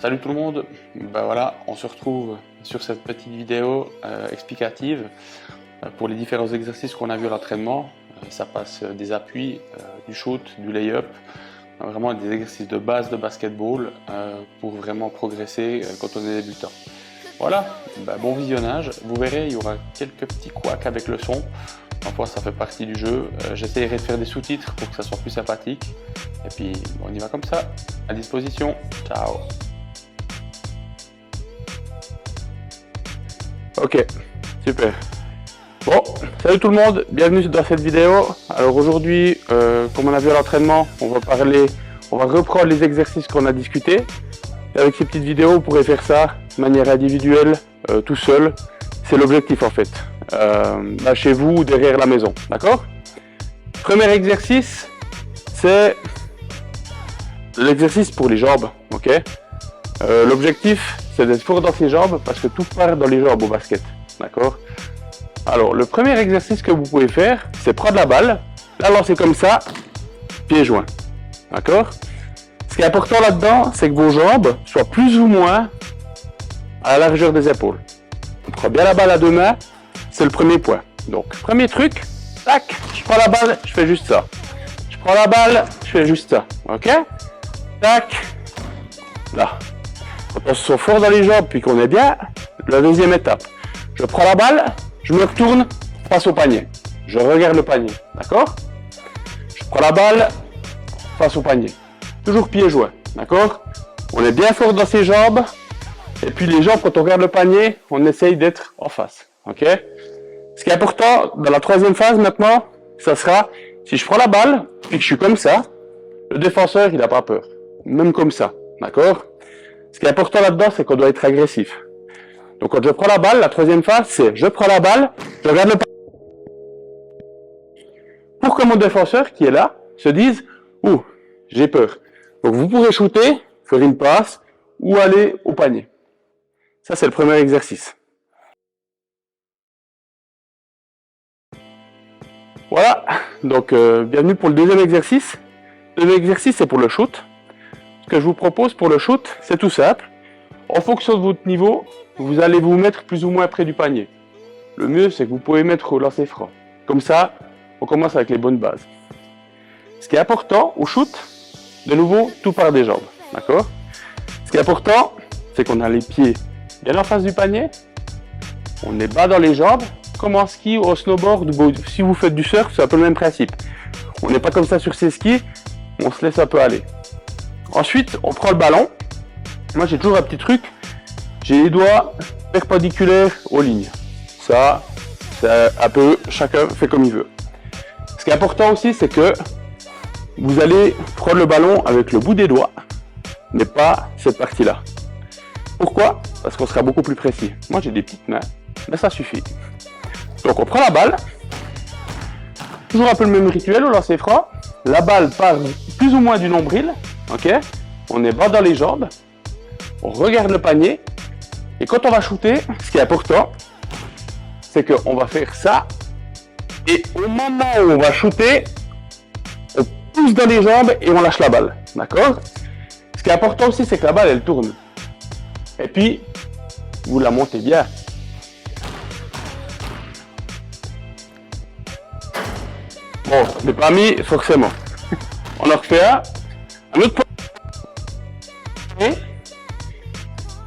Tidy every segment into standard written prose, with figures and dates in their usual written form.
Salut tout le monde, ben voilà, on se retrouve sur cette petite vidéo explicative pour les différents exercices qu'on a vus à l'entraînement. Ça passe des appuis, du shoot, du lay-up, vraiment des exercices de base de basketball pour vraiment progresser quand on est débutant. Voilà, ben bon visionnage, vous verrez il y aura quelques petits couacs avec le son, parfois ça fait partie du jeu. J'essaierai de faire des sous-titres pour que ça soit plus sympathique et puis on y va comme ça, à disposition, ciao. Ok, super. Bon, salut tout le monde, bienvenue dans cette vidéo. Alors aujourd'hui, comme on a vu à l'entraînement, on va reprendre les exercices qu'on a discutés. Et avec ces petites vidéos, vous pourrez faire ça de manière individuelle, tout seul. C'est l'objectif en fait. Là chez vous ou derrière la maison, d'accord? Premier exercice, c'est l'exercice pour les jambes, ok? L'objectif, c'est d'être fort dans ses jambes parce que tout part dans les jambes au basket, d'accord? Alors, le premier exercice que vous pouvez faire, c'est prendre la balle, la lancer comme ça, pieds joints, d'accord? Ce qui est important là-dedans, c'est que vos jambes soient plus ou moins à la largeur des épaules. On prend bien la balle à deux mains, c'est le premier point. Donc, premier truc, tac, je prends la balle, je fais juste ça. Je prends la balle, je fais juste ça, ok? Tac, là. Quand on se sent fort dans les jambes puis qu'on est bien, la deuxième étape. Je prends la balle, je me retourne face au panier. Je regarde le panier, d'accord? Je prends la balle face au panier. Toujours pieds joints, d'accord? On est bien fort dans ses jambes. Et puis les jambes, quand on regarde le panier, on essaye d'être en face, ok? Ce qui est important, dans la troisième phase maintenant, ça sera, si je prends la balle, puis que je suis comme ça, le défenseur, il n'a pas peur. Même comme ça, d'accord? Ce qui est important là-dedans, c'est qu'on doit être agressif. Donc quand je prends la balle, la troisième phase, c'est je prends la balle, je regarde le panier. Pour que mon défenseur qui est là se dise « Ouh, j'ai peur ». Donc vous pourrez shooter, faire une passe ou aller au panier. Ça, c'est le premier exercice. Voilà, donc bienvenue pour le deuxième exercice. Le deuxième exercice, c'est pour le shoot. Ce que je vous propose pour le shoot, c'est tout simple. En fonction de votre niveau, vous allez vous mettre plus ou moins près du panier. Le mieux, c'est que vous pouvez mettre au lancer franc. Comme ça, on commence avec les bonnes bases. Ce qui est important au shoot, de nouveau, tout part des jambes. D'accord? Ce qui est important, c'est qu'on a les pieds bien en face du panier. On est bas dans les jambes. Comme en ski ou au snowboard, si vous faites du surf, c'est un peu le même principe. On n'est pas comme ça sur ses skis, on se laisse un peu aller. Ensuite, on prend le ballon. Moi, j'ai toujours un petit truc. J'ai les doigts perpendiculaires aux lignes. Ça, c'est un peu, chacun fait comme il veut. Ce qui est important aussi, c'est que vous allez prendre le ballon avec le bout des doigts, mais pas cette partie-là. Pourquoi? Parce qu'on sera beaucoup plus précis. Moi, j'ai des petites mains, mais ça suffit. Donc, on prend la balle. Toujours un peu le même rituel au lancer franc. La balle part plus ou moins du nombril. Ok? On est bas dans les jambes. On regarde le panier. Et quand on va shooter, ce qui est important, c'est qu'on va faire ça. Et au moment où on va shooter, on pousse dans les jambes et on lâche la balle. D'accord? Ce qui est important aussi, c'est que la balle, elle tourne. Et puis, vous la montez bien. Bon, je n'ai pas mis forcément. On en refait un. Un autre poignet.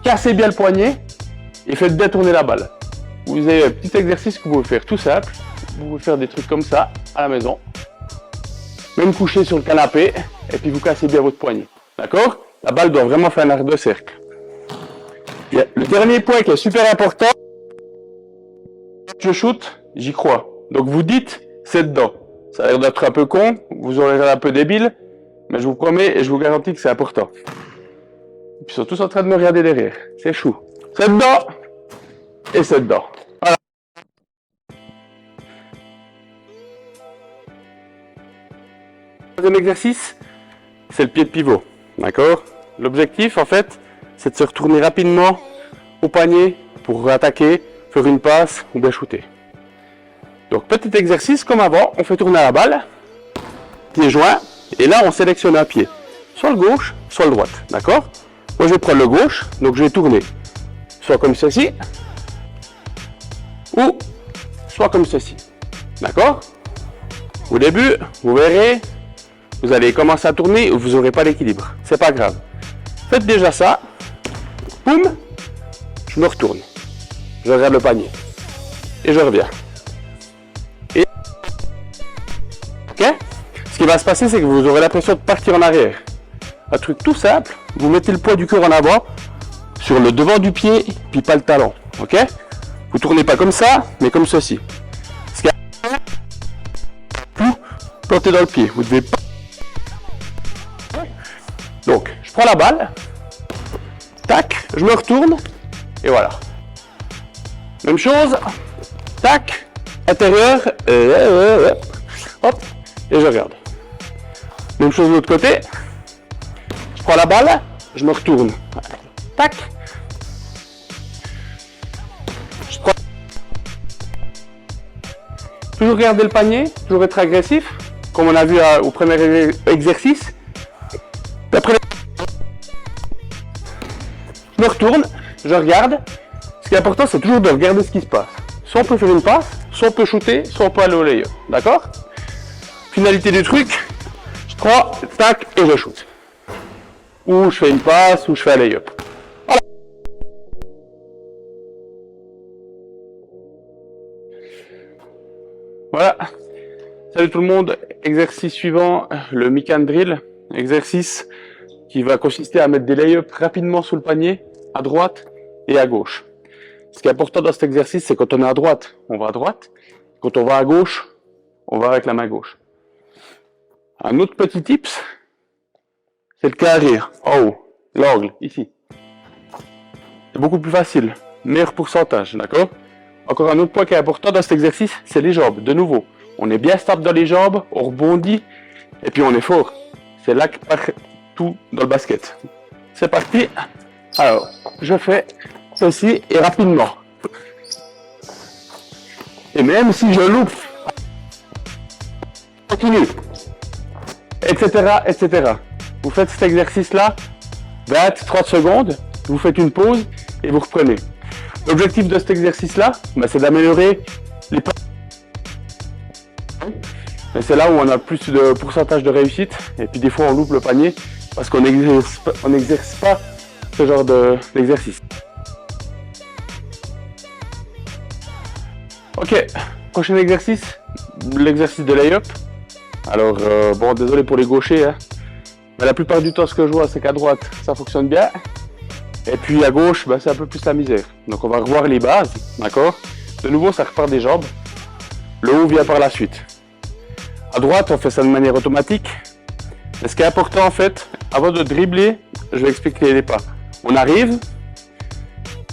Cassez bien le poignet et faites bien tourner la balle. Vous avez un petit exercice que vous pouvez faire tout simple. Vous pouvez faire des trucs comme ça à la maison. Même coucher sur le canapé et puis vous cassez bien votre poignet. D'accord? La balle doit vraiment faire un arc de cercle. Le dernier point qui est super important, je shoot, j'y crois. Donc vous dites, c'est dedans. Ça a l'air d'être un peu con, vous aurez l'air un peu débile, mais je vous promets et je vous garantis que c'est important. Et puis ils sont tous en train de me regarder derrière. C'est chou. C'est dedans et c'est dedans. Voilà. Deuxième exercice, c'est le pied de pivot. D'accord? L'objectif, en fait, c'est de se retourner rapidement au panier pour attaquer, faire une passe ou bien shooter. Donc, petit exercice comme avant, on fait tourner la balle, pieds joints, et là, on sélectionne un pied, soit le gauche, soit le droite, d'accord? Moi, je vais prendre le gauche, donc je vais tourner. Soit comme ceci, ou soit comme ceci. D'accord? Au début, vous verrez, vous allez commencer à tourner, vous n'aurez pas l'équilibre. C'est pas grave. Faites déjà ça. Boum, je me retourne. Je regarde le panier. Et je reviens. Et... Ok? Ce qui va se passer, c'est que vous aurez l'impression de partir en arrière. Un truc tout simple, vous mettez le poids du corps en avant, sur le devant du pied, puis pas le talon. Ok? Vous tournez pas comme ça, mais comme ceci. Ce qui est tout planté dans le pied. Vous devez pas. Donc, je prends la balle, tac, je me retourne, et voilà. Même chose, tac, intérieur, hop, et je regarde. Même chose de l'autre côté, je prends la balle, je me retourne, tac, je prends. Toujours garder le panier, toujours être agressif, comme on a vu au premier exercice. Après, je me retourne, je regarde. Ce qui est important, c'est toujours de regarder ce qui se passe. Soit on peut faire une passe, soit on peut shooter, soit on peut aller au lay-up. D'accord? Finalité du truc, je prends, tac, et je shoot. Ou je fais une passe, ou je fais un lay-up. Voilà. Voilà. Salut tout le monde. Exercice suivant, le Mikan Drill. Exercice qui va consister à mettre des lay-ups rapidement sous le panier, à droite et à gauche. Ce qui est important dans cet exercice, c'est quand on est à droite, on va à droite. Quand on va à gauche, on va avec la main gauche. Un autre petit tips, c'est le carré en haut, l'angle, ici. C'est beaucoup plus facile, meilleur pourcentage, d'accord? Encore un autre point qui est important dans cet exercice, c'est les jambes. De nouveau, on est bien stable dans les jambes, on rebondit, et puis on est fort. C'est là que part tout dans le basket. C'est parti. Alors, je fais ceci et rapidement. Et même si je loupe, continue, etc., etc. Vous faites cet exercice-là, 20-30 secondes, vous faites une pause et vous reprenez. L'objectif de cet exercice-là, c'est d'améliorer les pas. Et c'est là où on a plus de pourcentage de réussite. Et puis des fois, on loupe le panier parce qu'on n'exerce pas ce genre d'exercice. Ok, prochain exercice, l'exercice de lay-up. Alors, bon, désolé pour les gauchers, hein. Mais la plupart du temps, ce que je vois, c'est qu'à droite, ça fonctionne bien. Et puis à gauche, c'est un peu plus la misère. Donc on va revoir les bases, d'accord? De nouveau, ça repart des jambes. Le haut vient par la suite. À droite, on fait ça de manière automatique. Et ce qui est important, en fait, avant de dribbler, je vais expliquer les pas. On arrive,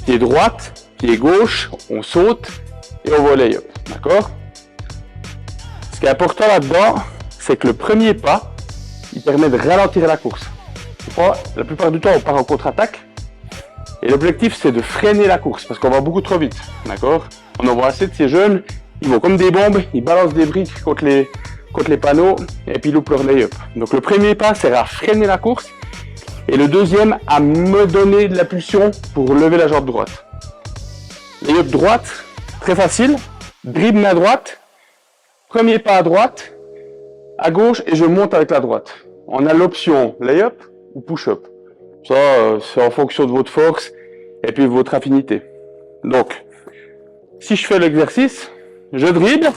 pied droite, pied gauche, on saute et on va au lay-up, d'accord? Ce qui est important là-dedans, c'est que le premier pas, il permet de ralentir la course. La plupart du temps, on part en contre-attaque. Et l'objectif, c'est de freiner la course, parce qu'on va beaucoup trop vite, d'accord? On en voit assez de ces jeunes, ils vont comme des bombes, ils balancent des briques contre les panneaux, et puis ils loupent leur lay-up. Donc le premier pas sert à freiner la course, et le deuxième à me donner de la pulsion pour lever la jambe droite. Lay-up droite, très facile, dribble main droite, premier pas à droite, à gauche, et je monte avec la droite. On a l'option lay-up ou push-up. Ça, c'est en fonction de votre force et puis de votre affinité. Donc, si je fais l'exercice, je dribble,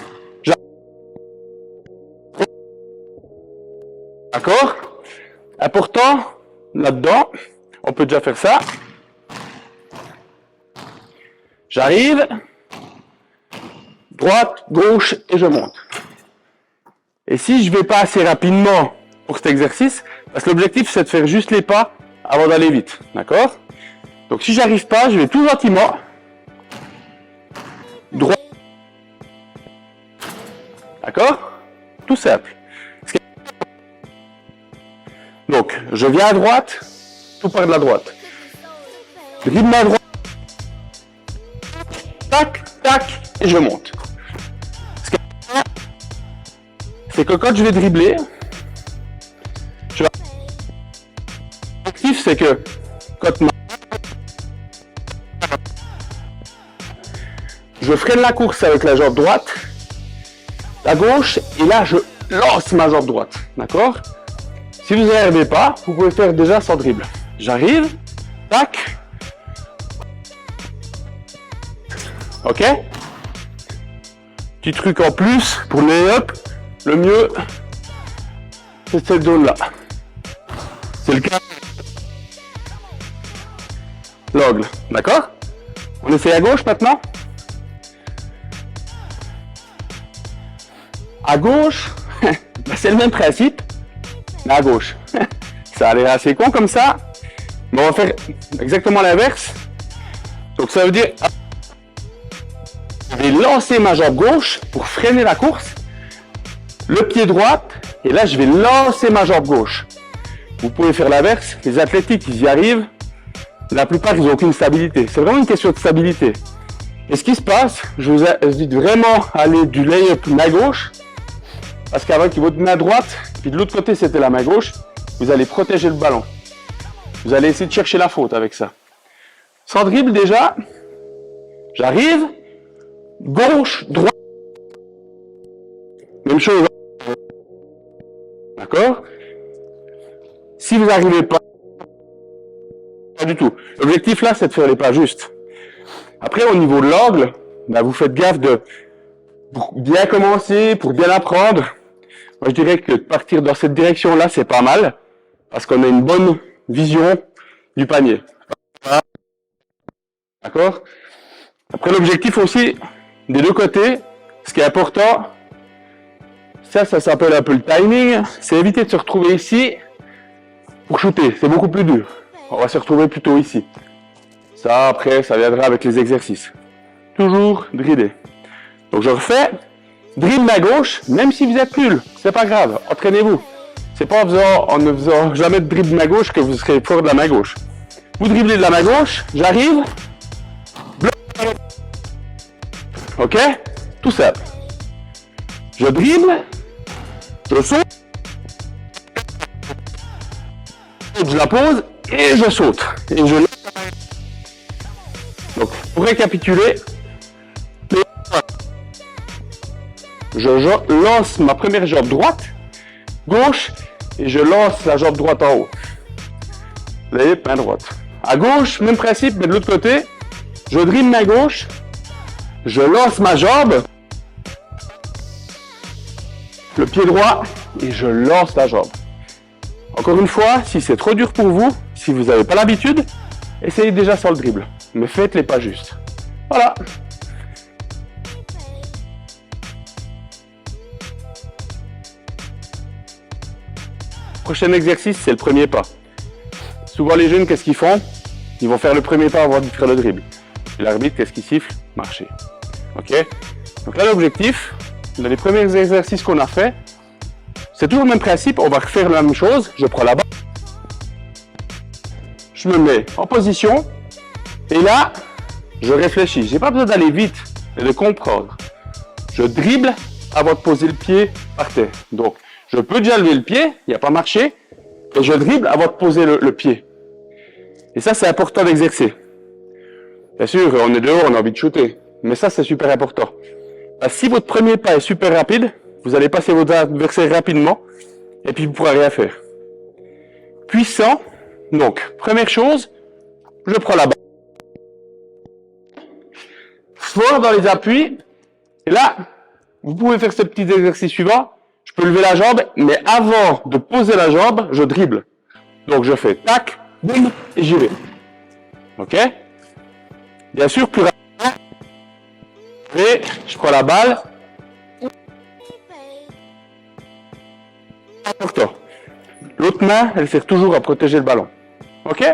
d'accord? Important, là-dedans, on peut déjà faire ça. J'arrive, droite, gauche et je monte. Et si je ne vais pas assez rapidement pour cet exercice, parce que l'objectif c'est de faire juste les pas avant d'aller vite, d'accord? Donc si j'arrive pas, je vais tout gentiment, droit, d'accord? Tout simple. Donc je viens à droite, tout part de la droite. Dribble ma droite, tac, tac, et je monte. C'est que quand je vais dribbler, l'objectif c'est que côte main. Je freine la course avec la jambe droite, la gauche, et là je lance ma jambe droite, d'accord? Si vous n'y arrivez pas, vous pouvez faire déjà sans dribble. J'arrive, tac, ok? Petit truc en plus pour le lay-up, le mieux, c'est cette zone-là. C'est le cas. L'angle, d'accord? On essaie à gauche maintenant? À gauche, c'est le même principe, mais à gauche. Ça a l'air assez con comme ça, mais on va faire exactement l'inverse. Donc ça veut dire, je vais lancer ma jambe gauche pour freiner la course, le pied droit, et là je vais lancer ma jambe gauche. Vous pouvez faire l'inverse, les athlétiques ils y arrivent, la plupart ils n'ont aucune stabilité. C'est vraiment une question de stabilité. Et ce qui se passe, je vous invite vraiment à aller du lay-up main gauche, parce qu'avec votre main droite, puis de l'autre côté c'était la main gauche, vous allez protéger le ballon. Vous allez essayer de chercher la faute avec ça. Sans dribble déjà, j'arrive, gauche, droite. Même chose. D'accord? Si vous n'arrivez pas du tout. L'objectif là, c'est de faire les pas justes. Après, au niveau de l'angle, ben, vous faites gaffe pour bien commencer, pour bien apprendre. Moi, je dirais que partir dans cette direction-là, c'est pas mal, parce qu'on a une bonne vision du panier. D'accord? Après, l'objectif aussi, des deux côtés, ce qui est important, ça s'appelle un peu le timing, c'est éviter de se retrouver ici pour shooter. C'est beaucoup plus dur. On va se retrouver plutôt ici. Ça, après, ça viendra avec les exercices. Toujours dribler. Donc, je refais. Dribble à gauche, même si vous êtes nul, c'est pas grave, entraînez-vous. C'est pas en ne faisant jamais de dribble main gauche que vous serez fort de la main gauche. Vous driblez de la main gauche, j'arrive, bloc. Ok? Tout simple. Je dribble, je saute, je la pose et je saute. Et je... Donc, pour récapituler, je lance ma première jambe droite, gauche, et je lance la jambe droite en haut. Vous voyez, main droite. À gauche, même principe, mais de l'autre côté, je dribble main gauche, je lance ma jambe, le pied droit, et je lance la jambe. Encore une fois, si c'est trop dur pour vous, si vous n'avez pas l'habitude, essayez déjà sans le dribble, mais faites les pas justes. Voilà. Prochain exercice, c'est le premier pas. Souvent les jeunes, qu'est-ce qu'ils font? Ils vont faire le premier pas avant de faire le dribble. Et l'arbitre, qu'est-ce qu'il siffle? Marcher. Ok? Donc là, l'objectif, dans les premiers exercices qu'on a fait, c'est toujours le même principe. On va refaire la même chose. Je prends la balle. Je me mets en position. Et là, je réfléchis. J'ai pas besoin d'aller vite, mais de comprendre. Je dribble avant de poser le pied par terre. Donc, je peux déjà lever le pied, il n'y a pas marché, et je dribble avant de poser le pied. Et ça, c'est important d'exercer. Bien sûr, on est dehors, on a envie de shooter, mais ça, c'est super important. Parce que si votre premier pas est super rapide, vous allez passer votre adversaire rapidement, et puis vous ne pourrez rien faire. Puissant, donc, première chose, je prends la balle. Fort dans les appuis, et là, vous pouvez faire ce petit exercice suivant. Je peux lever la jambe, mais avant de poser la jambe, je dribble. Donc je fais tac, boum, et j'y vais. Ok? Bien sûr, plus rapidement. Et je prends la balle. Important. L'autre main, elle sert toujours à protéger le ballon. Ok?